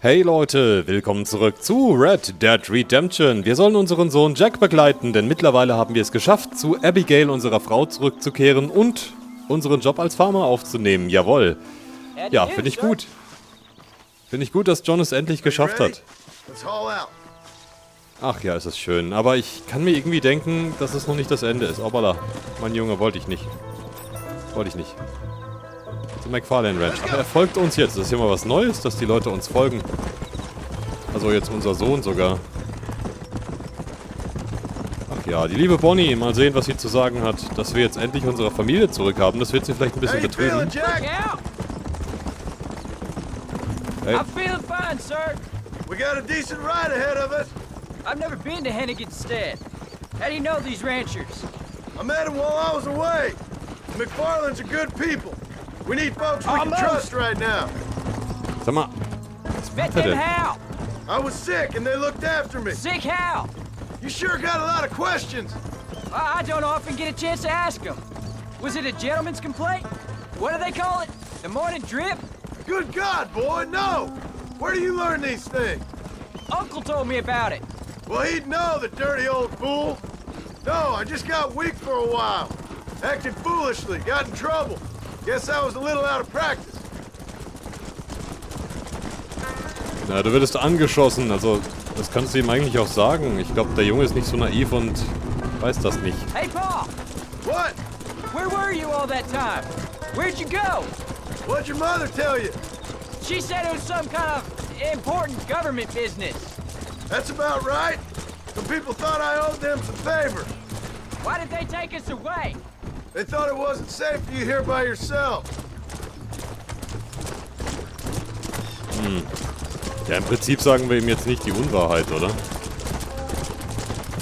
Hey Leute, willkommen zurück zu Red Dead Redemption. Wir sollen unseren Sohn Jack begleiten, denn mittlerweile haben wir es geschafft, zu Abigail, unserer Frau, zurückzukehren und unseren Job als Farmer aufzunehmen. Jawohl. Ja, finde ich gut. Finde ich gut, dass John es endlich geschafft hat. Ach ja, es ist schön. Aber ich kann mir irgendwie denken, dass es noch nicht das Ende ist. Obala, mein Junge, wollte ich nicht. Wollte ich nicht. Zum McFarlane Ranch. Aber er folgt uns jetzt. Das ist ja mal was Neues, dass die Leute uns folgen. Also jetzt unser Sohn sogar. Ach ja, die liebe Bonnie. Mal sehen, was sie zu sagen hat. Dass wir jetzt endlich unsere Familie zurückhaben. Das wird sie vielleicht ein bisschen betrüben. Hey. I'm feeling fine, sir. We got a decent ride ahead of us. I've never been to Hennigan's Stead. How do you know these ranchers? I met them while I was away. McFarlane's are good people. We need folks we can trust right now. Sag mal. Met them how? I was sick and they looked after me. Sick how? You sure got a lot of questions. I don't often get a chance to ask them. Was it a gentleman's complaint? What do they call it? The morning drip? Good God, boy, no! Where do you learn these things? Uncle told me about it. Well, he'd know, the dirty old fool. No, I just got weak for a while. Acted foolishly, got in trouble. Guess I was a little out of practice. Na, du würdest angeschossen. Also, das kannst du ihm eigentlich auch sagen. Ich glaube, der Junge ist nicht so naiv und weiß das nicht. Hey, Paul! What? Where were you all that time? Where'd you go? What'd your mother tell you? She said it was some kind of important government business. That's about right. Some people thought I owed them some favor. Why did they take us away? They thought it wasn't safe for you here by yourself. Ja, im Prinzip sagen wir ihm jetzt nicht die Unwahrheit, oder?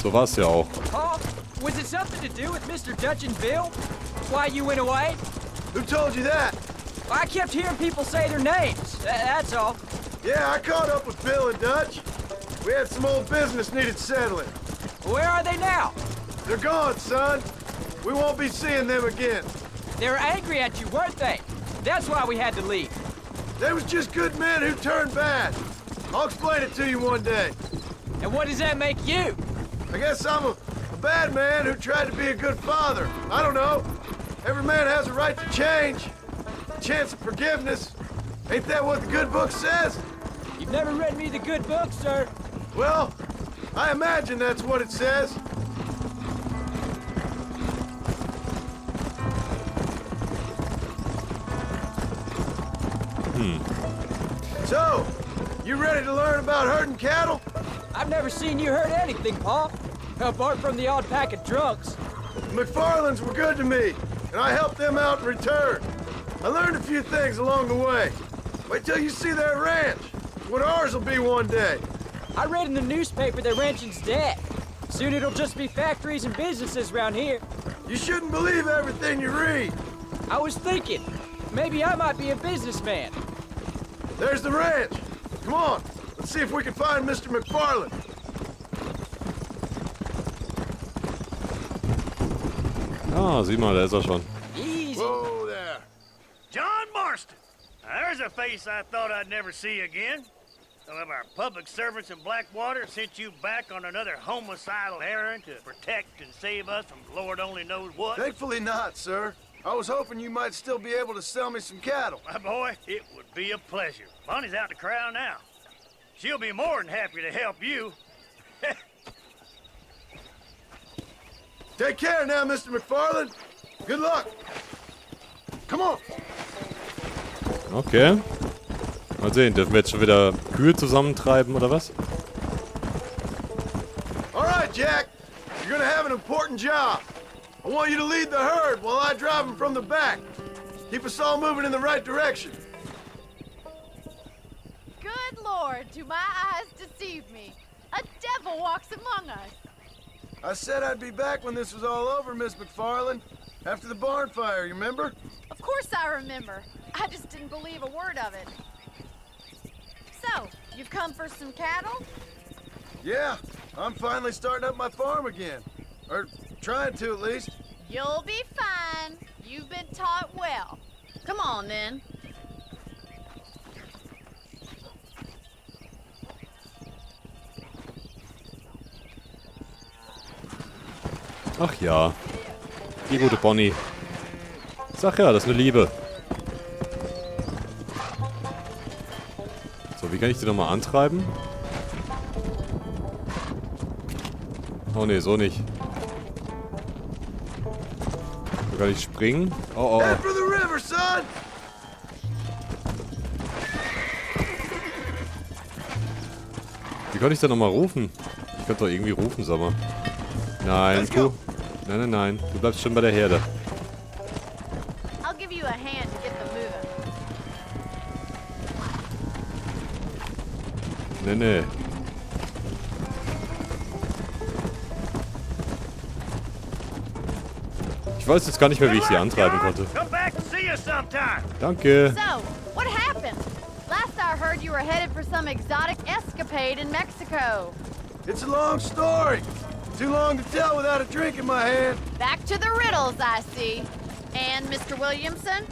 So war es ja auch. Paul, was it something to do with Mr. Dutch and Bill? Why you went away? Who told you that? I kept hearing people say their names. That's all. Yeah, I caught up with Bill and Dutch. We had some old business needed settling. Where are they now? They're gone, son. We won't be seeing them again. They were angry at you, weren't they? That's why we had to leave. They was just good men who turned bad. I'll explain it to you one day. And what does that make you? I guess I'm a bad man who tried to be a good father. I don't know. Every man has a right to change. A chance of forgiveness. Ain't that what the good book says? You've never read me the good book, sir. Well, I imagine that's what it says. So, you ready to learn about herding cattle? I've never seen you hurt anything, Paul. Apart from the odd pack of drunks. The McFarlanes were good to me, and I helped them out in return. I learned a few things along the way. Wait till you see their ranch. It's what ours will be one day. I read in the newspaper that ranching's dead. Soon it'll just be factories and businesses around here. You shouldn't believe everything you read. I was thinking, maybe I might be a businessman. There's the ranch. Come on, let's see if we can find Mr. McFarlane. Ah, sieh mal, da ist er schon. Easy. Whoa there. John Marston. Now, there's a face I thought I'd never see again. Some of our public servants in Blackwater sent you back on another homicidal errand to protect and save us from Lord only knows what. Thankfully not, sir. I was hoping you might still be able to sell me some cattle. My boy, it would be a pleasure. Bonnie's out to corral now. She'll be more than happy to help you. Take care now, Mr. McFarlane. Good luck. Come on. Okay. Mal sehen, dürfen wir jetzt schon wieder Kühe zusammentreiben, oder was? All right, Jack. You're gonna have an important job. I want you to lead the herd while I drive them from the back. Keep us all moving in the right direction. Good Lord, do my eyes deceive me? A devil walks among us. I said I'd be back when this was all over, Miss McFarlane. After the barn fire, you remember? Of course I remember. I just didn't believe a word of it. So, you've come for some cattle? Yeah, I'm finally starting up my farm again. Or trying to, at least. You'll be fine. You've been taught well. Come on, then. Ach ja. Die gute Bonnie. Sag ja, das ist eine Liebe. So, wie kann ich die nochmal antreiben? Oh ne, so nicht. So kann ich springen. Oh, oh, Head oh. for the river, son! Wie kann ich denn nochmal rufen? Ich könnte doch irgendwie rufen, sag mal. Nein, Let's go. Nein, nein, nein. Du bleibst schon bei der Herde. I'll give you a hand to get them moving. Nee, nee. Ich weiß jetzt gar nicht mehr, wie ich sie antreiben konnte. Come back and see us sometime. Danke. So, what happened? Last I heard you were headed for some exotic escapade in Mexico. It's a long story. Too long to tell without a drink in my hand. Back to the riddles, I see. And Mr. Williamson?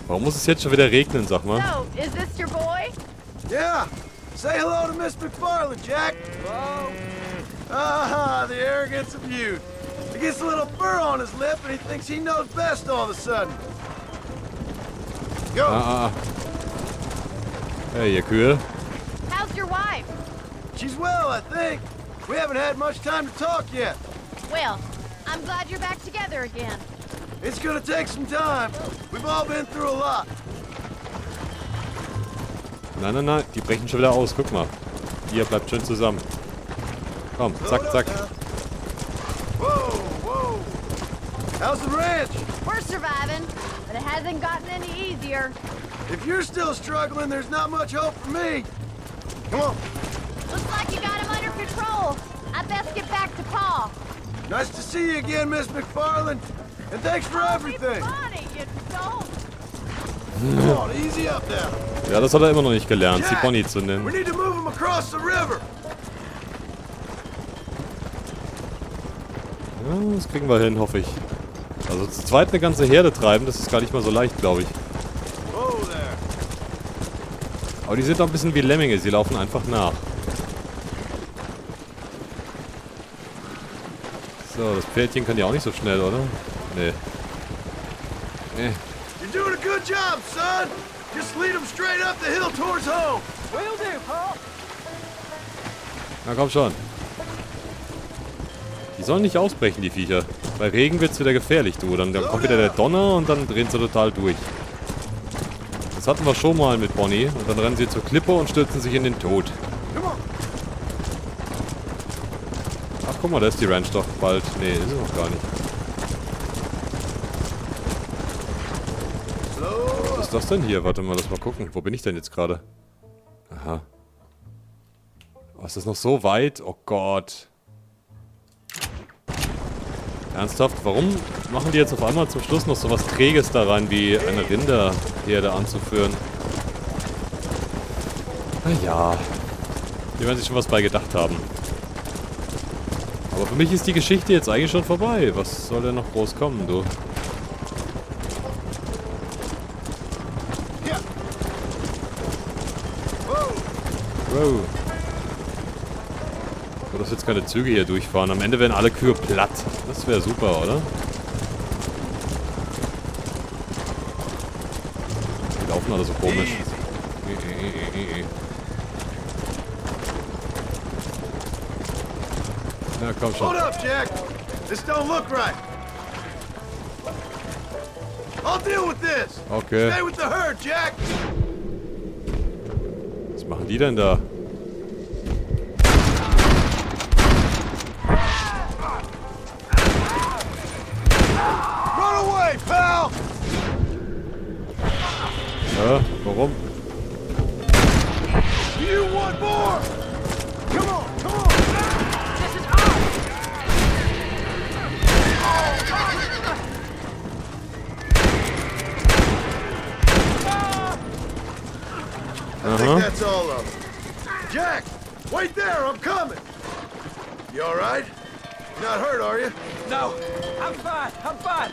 Warum muss es jetzt schon wieder regnen, sag mal? So, is this your boy? Yeah. Say hello to Miss McFarland, Jack. Hello. Ah, the arrogance of youth. He gets a little fur on his lip and he thinks he knows best all of a sudden. Go. Hey, ihr Kühe. How's your wife? She's well, I think. We haven't had much time to talk yet. Well, I'm glad you're back together again. It's gonna take some time. We've all been through a lot. Nein, nein, nein. Die brechen schon wieder aus. Guck mal. Ihr bleibt schön zusammen. Komm, zack, zack. Whoa, whoa. How's the ranch? We're surviving, but it hasn't gotten any easier. If you're still struggling, there's not much hope for me. Come on. Looks like you got him under control. I best get back to Pa. Nice to see you again, Miss McFarland. And thanks for everything. Funny, you don't. Come on, easy up now. Ja, das hat er immer noch nicht gelernt, sie Jack, Bonnie zu we nennen. need to move him across the river. Ja, das kriegen wir hin, hoffe ich. Also zu zweit eine ganze Herde treiben, das ist gar nicht mal so leicht, glaube ich. Whoa there. Aber die sind doch ein bisschen wie Lemminge, sie laufen einfach nach. So, das Pferdchen kann ja auch nicht so schnell, oder? Nee. Nee. You're doing a good job, son. Just lead him straight up the hill towards home. Will do, Paul. Na komm schon. Die sollen nicht ausbrechen, die Viecher. Bei Regen wird's wieder gefährlich, du. Dann kommt wieder der Donner und dann drehen sie total durch. Das hatten wir schon mal mit Bonnie. Und dann rennen sie zur Klippe und stürzen sich in den Tod. Come on. Ach, guck mal, da ist die Ranch doch bald. Nee, ist sie noch gar nicht. Slow. Was ist das denn hier? Warte mal, lass mal gucken. Wo bin ich denn jetzt gerade? Aha. Oh, ist das noch so weit? Oh Gott. Ernsthaft? Warum machen die jetzt auf einmal zum Schluss noch so was Träges da rein, wie eine Rinderherde anzuführen? Naja. Die werden sich schon was bei gedacht haben. Aber für mich ist die Geschichte jetzt eigentlich schon vorbei. Was soll denn noch groß kommen, du? Yeah. Whoa. Wow. So, dass jetzt keine Züge hier durchfahren. Am Ende werden alle Kühe platt. Das wäre super, oder? Die laufen alle so komisch. Na komm schon. Hold up, Jack. This don't look right. I'll deal with this. Okay. Stay with the herd, Jack. Was machen die denn da? Run away, pal. Warum? You want more? Come on, come on. This is ours. I think that's all of them. Jack, wait there. I'm coming. You all right? You're not hurt, are you? No, I'm fine. I'm fine.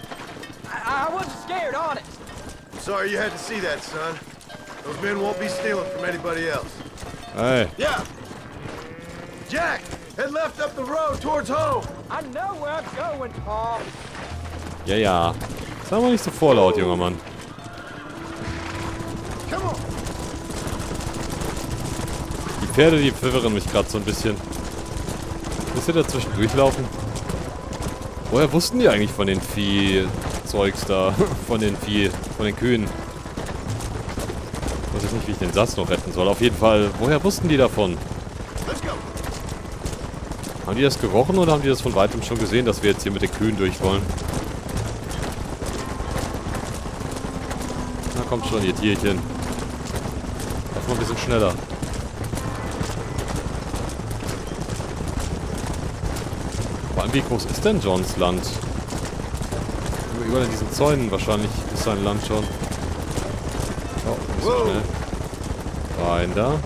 I wasn't scared, honest. I'm sorry you had to see that, son. Those men won't be stealing from anybody else. Hey. Yeah, Jack had left up the road towards home. I know where I'm going, Paul. Ja, ja. Sag mal nicht so vorlaut, junger Mann. Come on. Die Pferde, die verwirren mich gerade so ein bisschen. Müsst ihr dazwischen durchlaufen? Woher wussten die eigentlich von den Viehzeugs da? von den Kühen? Ich weiß jetzt nicht, wie ich den Satz noch retten soll. Auf jeden Fall, woher wussten die davon? Let's go. Haben die das gerochen oder haben die das von weitem schon gesehen, dass wir jetzt hier mit den Kühen durch wollen? Na kommt schon, ihr Tierchen. Lass mal ein bisschen schneller. Vor allem, wie groß ist denn Johns Land? Über diesen Zäunen wahrscheinlich ist sein Land schon. Oh, ein bisschen schnell. Rein da.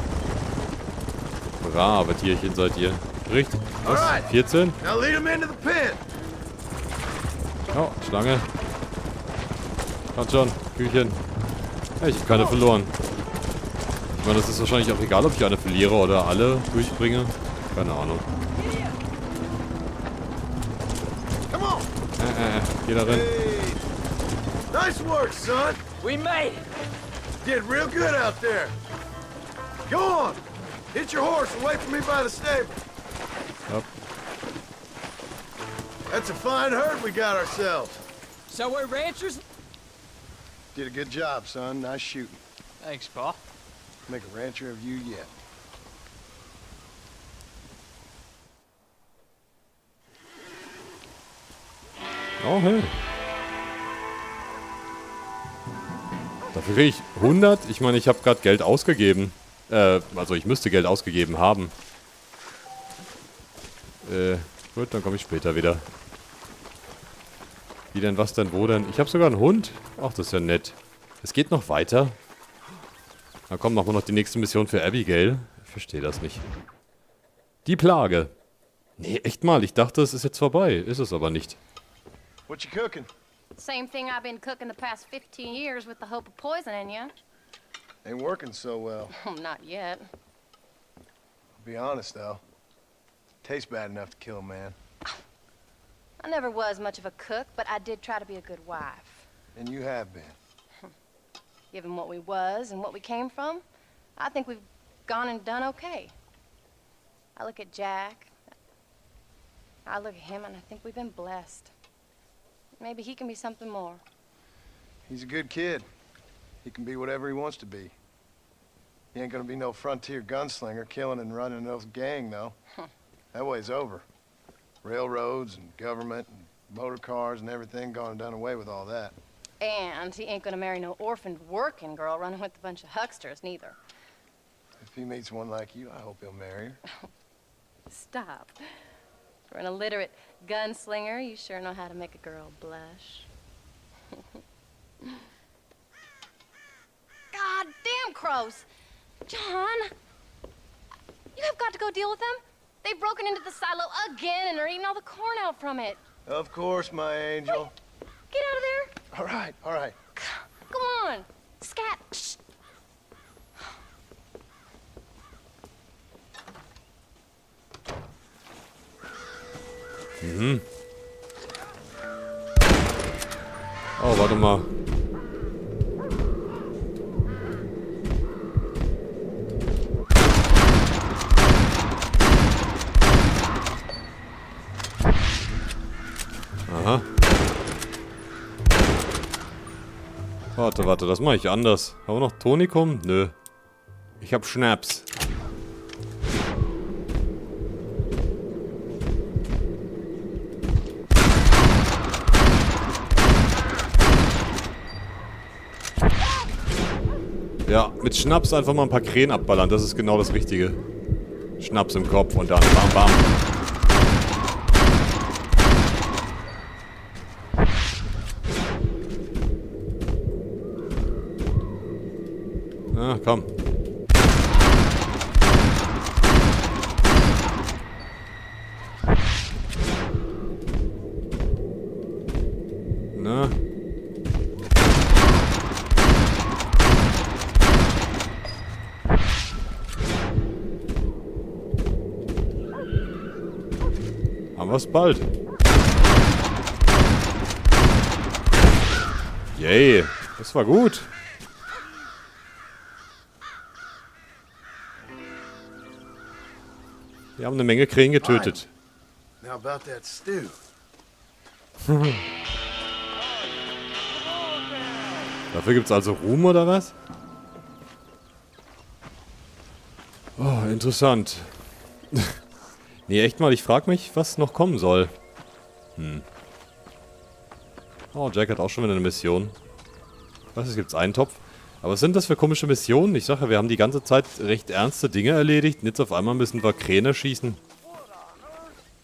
Brave Tierchen seid ihr. Richtig. Was? 14? Now lead him into the pen. Oh, Schlange. Kommt schon, Küchen. Hey, ich habe keine verloren. Ich meine, das ist wahrscheinlich auch egal, ob ich eine verliere oder alle durchbringe. Keine Ahnung. Come on. Geh da rein. Hey. Nice work, son. We made it. Did real good out there. Go on. Hit your horse and wait for me by the stable. Yep. That's a fine herd we got ourselves. So we're ranchers? Did a good job, son. Nice shooting. Thanks, Paul. Make a rancher of you yet. Oh, hey. Dafür kriege ich 100. Ich meine, ich habe gerade Geld ausgegeben. Also ich müsste Geld ausgegeben haben. Gut, dann komme ich später wieder. Wie denn, was denn, wo denn? Ich habe sogar einen Hund. Ach, das ist ja nett. Es geht noch weiter. Na komm, machen wir noch die nächste Mission für Abigail. Ich verstehe das nicht. Die Plage. Nee, echt mal. Ich dachte, es ist jetzt vorbei. Ist es aber nicht. What you cooking? Same thing I've been cooking the past 15 years with the hope of poisoning you. Ain't working so well. Oh, not yet. I'll be honest, though. Tastes bad enough to kill a man. I never was much of a cook, but I did try to be a good wife. And you have been. Given what we was and what we came from, I think we've gone and done okay. I look at Jack. I look at him and I think we've been blessed. Maybe he can be something more. He's a good kid. He can be whatever he wants to be. He ain't gonna be no frontier gunslinger killing and running those gang, though. That way's over. Railroads and government and motor cars and everything gone and done away with all that. And he ain't gonna marry no orphaned working girl running with a bunch of hucksters, neither. If he meets one like you, I hope he'll marry her. Stop. For an illiterate gunslinger, you sure know how to make a girl blush. God damn crows! John! You have got to go deal with them. They've broken into the silo again and are eating all the corn out from it. Of course, my angel. Wait, get out of there. All right, all right. Come on. Scat. Shh. Mhm. Oh, warte mal. Aha. Warte, das mache ich anders. Haben wir noch Tonikum? Nö. Ich hab Schnaps. Ja, mit Schnaps einfach mal ein paar Krähen abballern, das ist genau das Richtige. Schnaps im Kopf und dann bam bam. Na, komm. Na. was bald. Yay, das war gut. Wir haben eine Menge Krähen getötet. Now about that stew. Dafür gibt's also Ruhm oder was? Oh, interessant. Nee, echt mal, ich frag mich, was noch kommen soll. Oh, Jack hat auch schon wieder eine Mission. Ich weiß, es gibt's einen Topf. Aber was sind das für komische Missionen? Ich sage, wir haben die ganze Zeit recht ernste Dinge erledigt. Und jetzt auf einmal müssen wir Kräne schießen.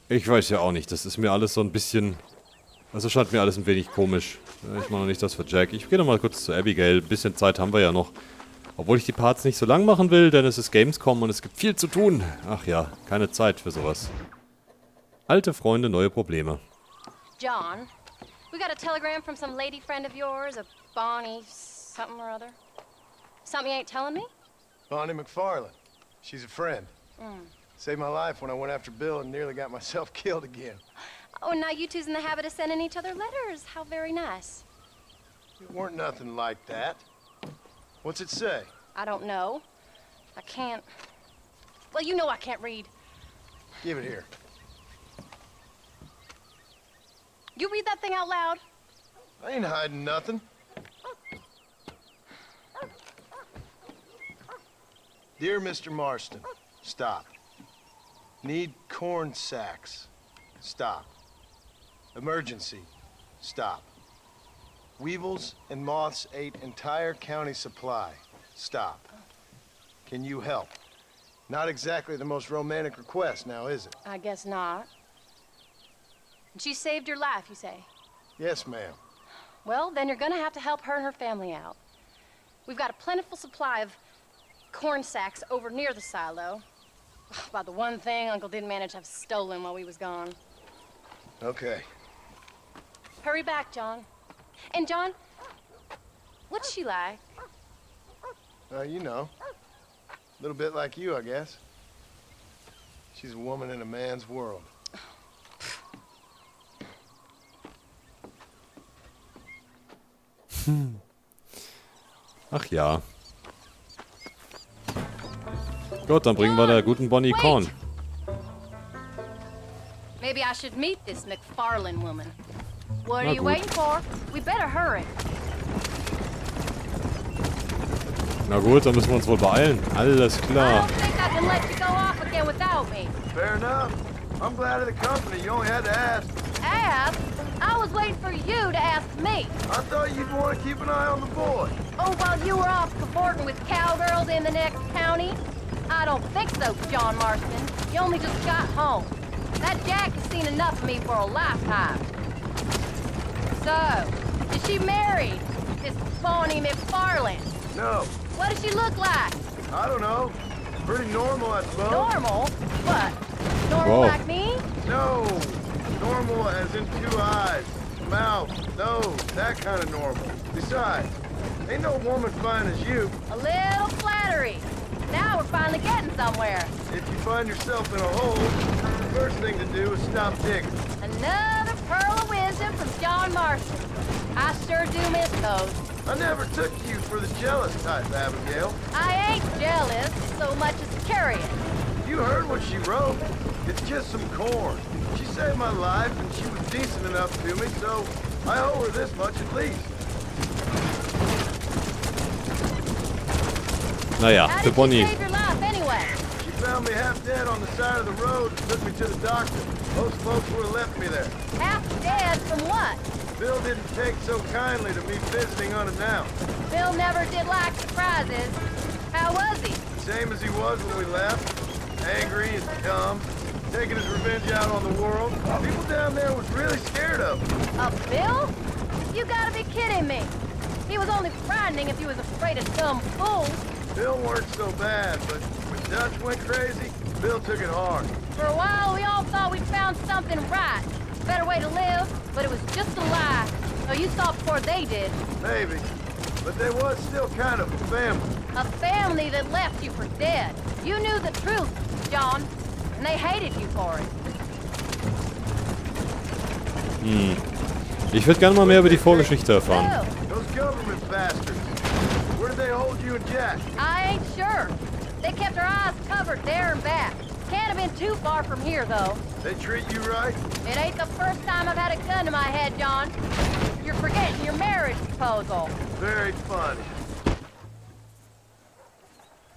Ich weiß ja auch nicht. Das ist mir alles so ein bisschen... Also scheint mir alles ein wenig komisch. Ich mache noch nicht das für Jack. Ich gehe noch mal kurz zu Abigail. Ein bisschen Zeit haben wir ja noch. Obwohl ich die Parts nicht so lang machen will, denn es ist Gamescom und es gibt viel zu tun. Ach ja, keine Zeit für sowas. Alte Freunde, neue Probleme. John, we got a telegram from some lady friend of yours, a Bonnie something or other. Something you ain't telling me? Bonnie McFarlane. She's a friend. Saved my life when I went after Bill and nearly got myself killed again. Oh, and now you two's in the habit of sending each other letters. How very nice. It weren't nothing like that. What's it say? I don't know. I can't... Well, you know I can't read. Give it here. You read that thing out loud? I ain't hiding nothing. Dear Mr. Marston, stop. Need corn sacks. Stop. Emergency. Stop. Weevils and moths ate entire county supply. Stop. Can you help? Not exactly the most romantic request now, is it? I guess not. She saved your life, you say? Yes, ma'am. Well, then you're gonna have to help her and her family out. We've got a plentiful supply of corn sacks over near the silo. About the one thing Uncle didn't manage to have stolen while we was gone. Okay. Hurry back, John. And John, what's she like? You know. A little bit like you, I guess. She's a woman in a man's world. Ach ja. Gut, dann bringen wir der guten Bonnie Wait. Korn. Maybe I should meet this McFarlane woman. What Na are you gut. waiting for? We better hurry. Na gut, dann müssen wir uns wohl beeilen. Alles I klar. don't think I can let you go off again without me. Fair enough. I'm glad of the company. You only had to ask. Ask? I was waiting for you to ask me. I thought you'd want to keep an eye on the boy. Oh, while you were off cavorting with cowgirls in the next county? I don't think so, John Marston. You only just got home. That Jack has seen enough of me for a lifetime. So, is she married? This Bonnie McFarlane? No, What does she look like? I don't know. Pretty normal, I suppose. Normal? What? Normal Whoa. like me? No, normal as in 2 eyes, mouth, nose, that kind of normal. Besides, ain't no woman fine as you. A little flattery. Now we're finally getting somewhere. If you find yourself in a hole, the first thing to do is stop digging. Another pearl of wisdom from John Marston. I sure do miss those. I never took you for the jealous type, Abigail. I ain't jealous so much as curious. You heard what she wrote. It's just some corn. She saved my life, and she was decent enough to me, so I owe her this much at least. Naja, How für did she Bonnie. save your life anyway? She found me half dead on the side of the road and took me to the doctor. Most folks would have left me there. Half dead from what? Bill didn't take so kindly to me visiting unannounced. Bill never did like surprises. How was he? Same as he was when we left. Angry and dumb. Taking his revenge out on the world. People down there was really scared of him. A Bill? You gotta be kidding me. He was only frightening if he was afraid of dumb fools. Bill weren't so bad, but when Dutch went crazy, Bill took it hard. For a while, we all thought we'd found something right. Better way to live, but it was just a lie. So you saw before they did. Maybe. But there was still kind of a family. A family that left you for dead. You knew the truth, John, and they hated you for it. Ich würde gerne mal mehr über die Vorgeschichte erfahren. Those government bastards. Where did they hold you and Jack? I ain't sure. They kept our eyes covered there and back. Can't have been too far from here, though. They treat you right? It ain't the first time I've had a gun to my head, John. You're forgetting your marriage proposal. Very funny.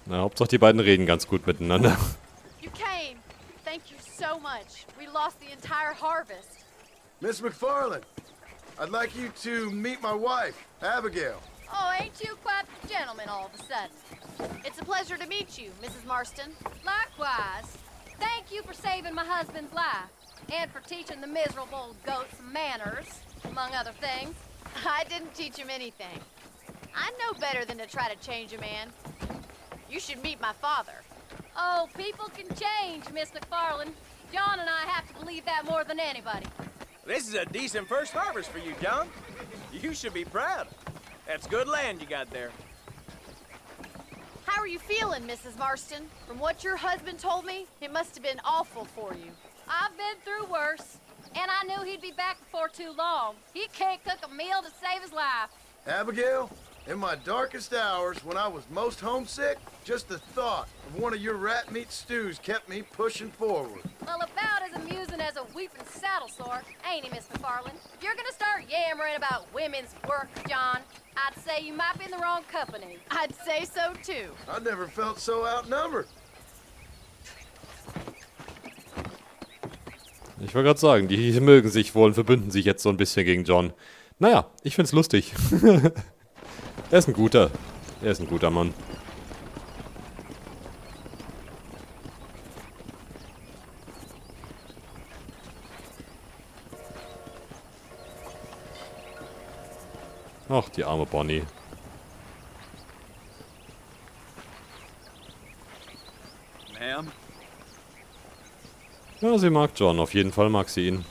Na, Hauptsache die beiden reden ganz gut miteinander. You came. Thank you so much. We lost the entire harvest. Miss McFarland, I'd like you to meet my wife, Abigail. Oh, ain't you quite the gentleman all of a sudden? It's a pleasure to meet you, Mrs. Marston. Likewise. Thank you for saving my husband's life. And for teaching the miserable goats manners, among other things. I didn't teach him anything. I know better than to try to change a man. You should meet my father. Oh, people can change, Miss McFarland. John and I have to believe that more than anybody. This is a decent first harvest for you, John. You should be proud. That's good land you got there. How are you feeling, Mrs. Marston? From what your husband told me, it must have been awful for you. I've been through worse, and I knew he'd be back before too long. He can't cook a meal to save his life. Abigail, in my darkest hours, when I was most homesick, just the thought of one of your rat meat stews kept me pushing forward. Well, about as amusing as a weeping saddle sore, ain't he, Miss McFarland? If you're gonna start yammering about women's work, John, I'd say you might be in the wrong company. I'd say so, too. I never felt so outnumbered. Ich wollte gerade sagen, die mögen sich wohl und verbünden sich jetzt so ein bisschen gegen John. Naja, ich find's lustig. Er ist ein guter. Er ist ein guter Mann. Ach, die arme Bonnie. Ma'am? Ja, sie mag John. Auf jeden Fall mag sie ihn.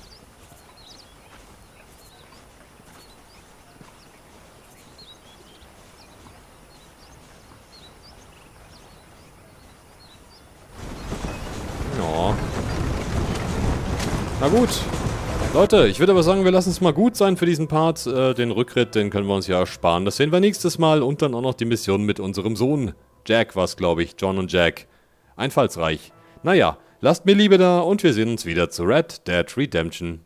Ja. Na gut. Leute, ich würde aber sagen, wir lassen es mal gut sein für diesen Part. Den Rückritt, den können wir uns ja sparen. Das sehen wir nächstes Mal. Und dann auch noch die Mission mit unserem Sohn. Jack war's, glaube ich. John und Jack. Einfallsreich. Naja, lasst mir Liebe da und wir sehen uns wieder zu Red Dead Redemption.